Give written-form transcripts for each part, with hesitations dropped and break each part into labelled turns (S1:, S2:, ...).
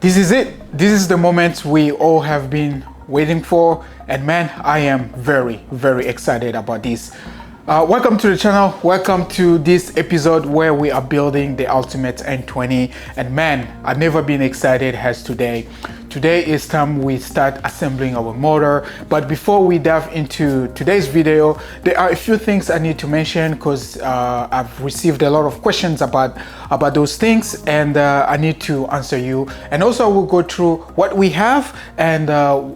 S1: This is it. This is the moment we all have been waiting for, and man, I am very excited about this. Welcome to the channel. Welcome to this episode where we are building the Ultimate N20, and man, I've never been excited as today. Today is time we start assembling our motor, but before we dive into today's video, there are a few things I need to mention because I've received a lot of questions about those things, and I need to answer you. And also we'll go through what we have and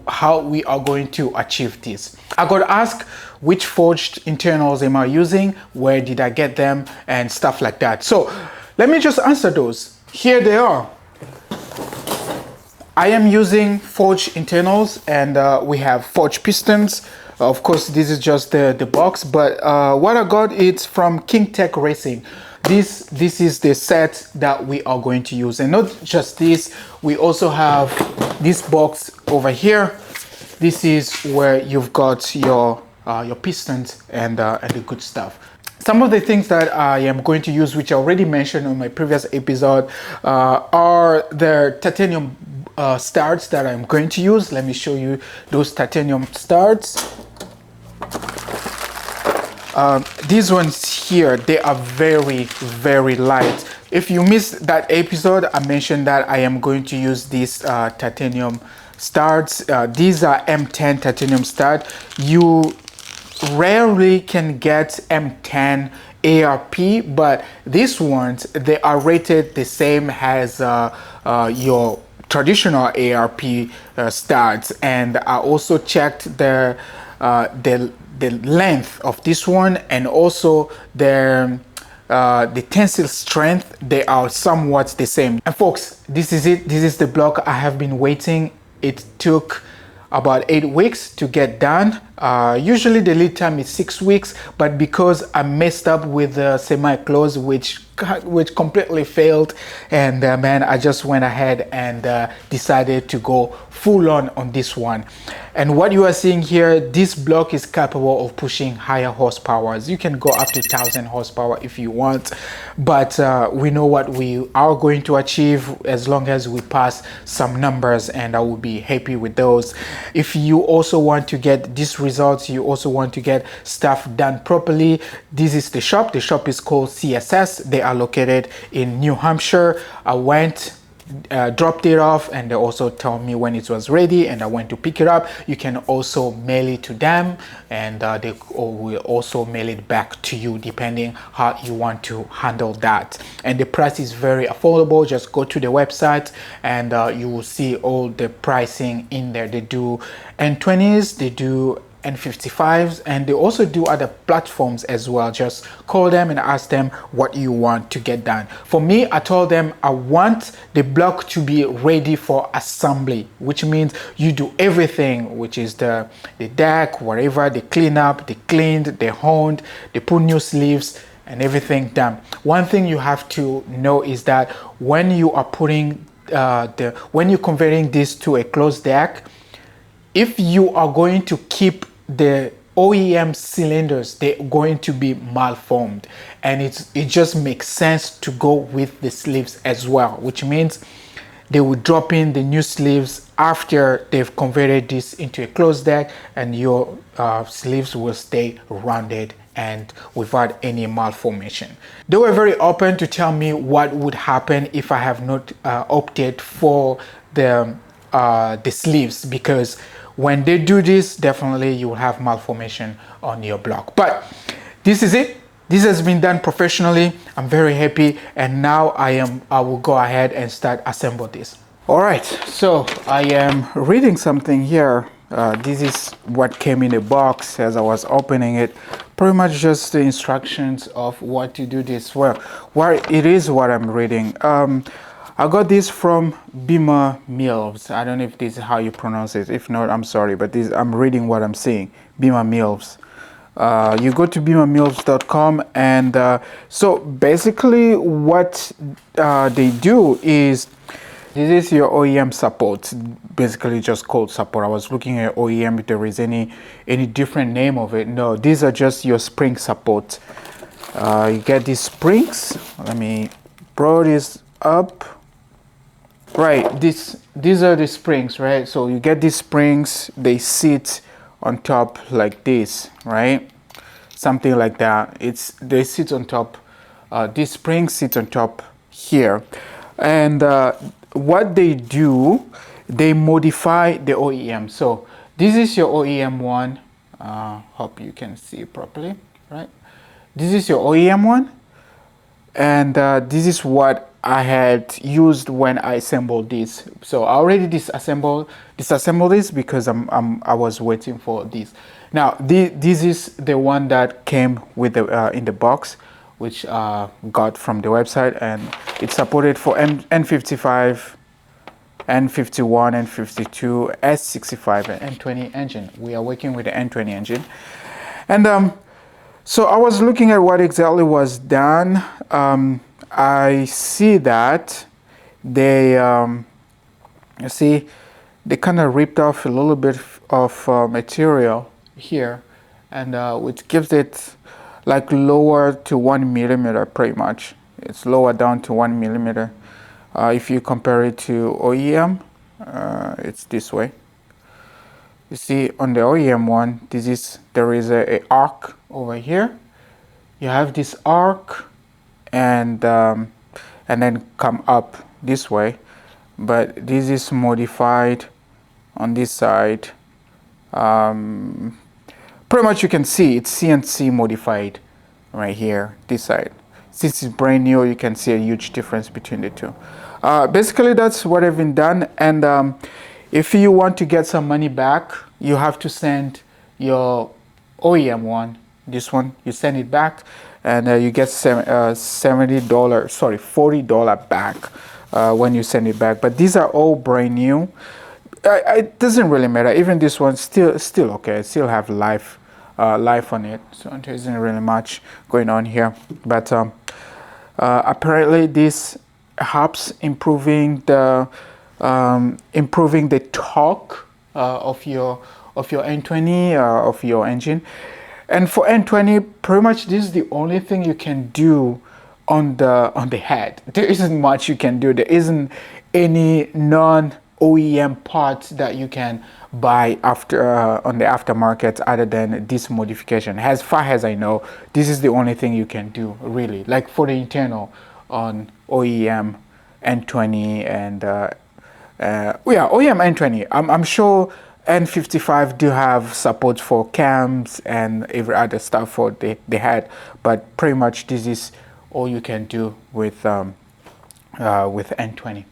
S1: how we are going to achieve this. I got asked which forged internals am I using, where did I get them, and stuff like that. So let me just answer those. Here they are. I am using forged internals, and we have forged pistons. Of course, this is just the box, but what I got is from King Tech Racing. This is the set that we are going to use, and not just this, we also have this box over here. This is where you've got your pistons and the good stuff. Some of the things that I am going to use, which I already mentioned on my previous episode, are the titanium studs that I'm going to use. Let me show you those titanium studs. These ones here, they are very light. If you missed that episode, I mentioned that I am going to use these titanium studs. These are M10 titanium stud. You rarely can get M10 ARP, but these ones, they are rated the same as your traditional ARP studs. And I also checked the length of this one, and also the tensile strength. They are somewhat the same. And folks, this is it. This is the block I have been waiting. It took about 8 weeks to get done. Usually the lead time is 6 weeks, but because I messed up with the semi-close, which completely failed, and man, I just went ahead and decided to go full on this one. And what you are seeing here, this block is capable of pushing higher horsepowers. You can go up to 1000 horsepower if you want, but we know what we are going to achieve as long as we pass some numbers, and I will be happy with those. If you also want to get these results, you also want to get stuff done properly, this is the shop. The shop is called CSS. They are located in New Hampshire. I went, dropped it off, and they also told me when it was ready, and I went to pick it up. You can also mail it to them, and they will also mail it back to you depending how you want to handle that. And the price is very affordable. Just go to the website and you will see all the pricing in there. They do N20s, they do N55s, and they also do other platforms as well. Just call them and ask them what you want to get done. For me, I told them I want the block to be ready for assembly, which means you do everything, which is the deck, whatever, they clean up, they cleaned, they honed, they put new sleeves, and everything done. One thing you have to know is that when you are putting when you're converting this to a closed deck, if you are going to keep the OEM cylinders, they're going to be malformed, and it just makes sense to go with the sleeves as well, which means they will drop in the new sleeves after they've converted this into a closed deck, and your sleeves will stay rounded and without any malformation. They were very open to tell me what would happen if I have not opted for the sleeves, because when they do this, definitely you will have malformation on your block. But this is it. This has been done professionally. I'm very happy, and now I will go ahead and start assemble this. All right, so I am reading something here. This is what came in the box as I was opening it. Pretty much just the instructions of what to do this. Well, it is what I'm reading. I got this from Bmw. I don't know if this is how you pronounce it. If not, I'm sorry, but I'm reading what I'm seeing. Bmw. You go to bmw.com, and so basically what they do is, this is your OEM support, basically just called support. I was looking at OEM if there is any different name of it. No, these are just your spring support. You get these springs. Let me draw this up. Right, these are the springs, right? So you get these springs, they sit on top like this, right? Something like that. They sit on top. This spring sits on top here, and what they do, they modify the OEM. So this is your OEM one. Hope you can see properly, right? This is your OEM one, and this is what I had used when I assembled this. So I already disassembled this because I was waiting for this. Now this is the one that came with the in the box, which got from the website, and it's supported for N55, N51, N52, S65, and N20 engine. We are working with the N20 engine, and so I was looking at what exactly was done. I see that they, you see, they kind of ripped off a little bit of material here, and which gives it like lower to 1 millimeter pretty much. It's lower down to 1 millimeter. If you compare it to OEM, it's this way. You see on the OEM one, there is a arc over here. You have this arc and then come up this way, but this is modified on this side. Pretty much you can see it's CNC modified right here, this side. Since it's brand new, you can see a huge difference between the two. Basically that's what I've been done, and if you want to get some money back, you have to send your OEM one, this one, you send it back, and you get $70, sorry, $40 back when you send it back. But these are all brand new. It doesn't really matter. Even this one still okay. Still have life on it, so there isn't really much going on here. But apparently this helps improving the torque of your N20 of your engine. And for N20, pretty much this is the only thing you can do on the head. There isn't much you can do. There isn't any non-OEM parts that you can buy after on the aftermarket other than this modification. As far as I know, this is the only thing you can do really, like for the internal on OEM N20 and yeah, OEM N20. I'm sure N55 do have support for cams and every other stuff for the head, but pretty much this is all you can do with N20.